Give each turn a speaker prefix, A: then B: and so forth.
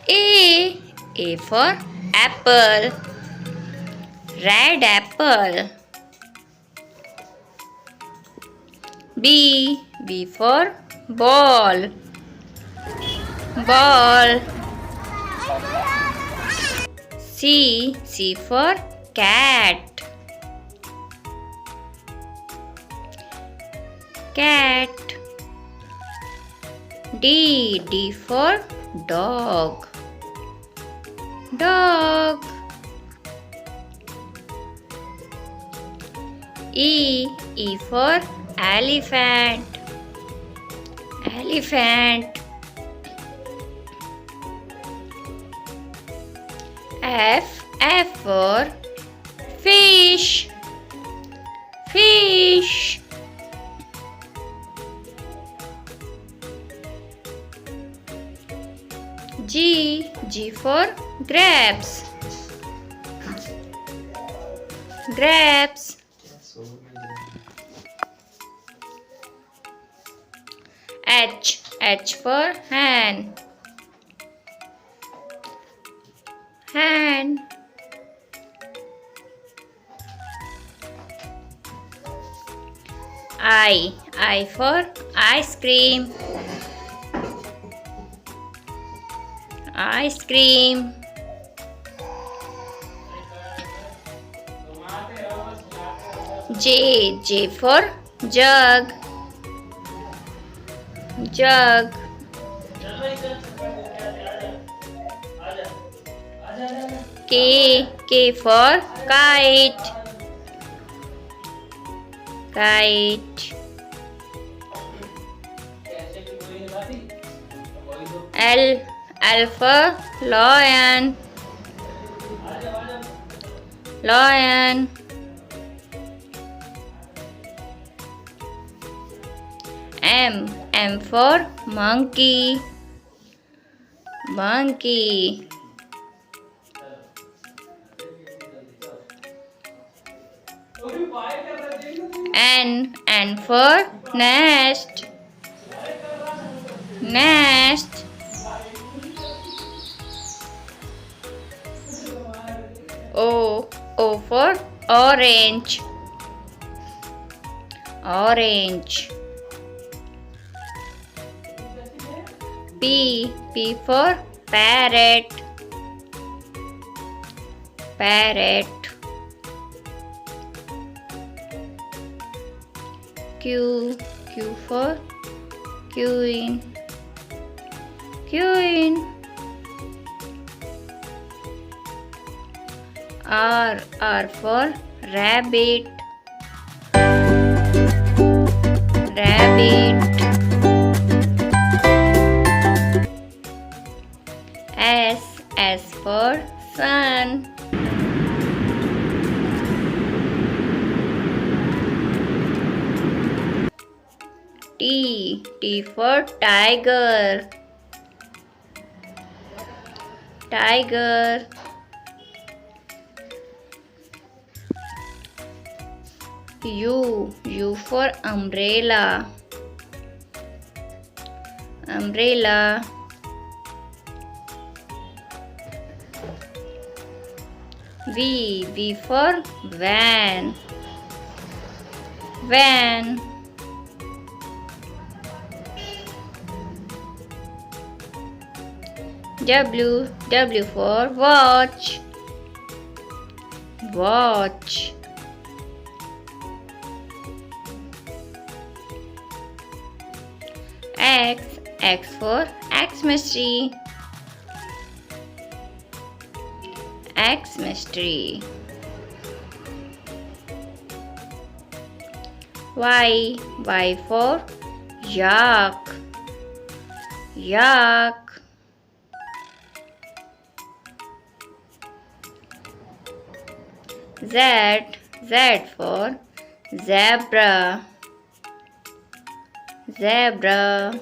A: A for apple, red apple. B for ball, ball. C for cat, cat. D for dog, dog. E for elephant, elephant. F for fish, fish. G for grapes, grapes. H for hen, hen. I for ice cream, ice cream. J for jug, jug. K for kite, kite. L for lion, lion. M for monkey, monkey. N for nest, nest. O for orange, orange. P for parrot, parrot. Q for queen, queen. R for rabbit, rabbit. S for sun, T for tiger, tiger. U for umbrella, umbrella. V for van, van. W for watch, watch. X for Xmas-tree, Xmas-tree. Y for yak, yak. Z for zebra, zebra.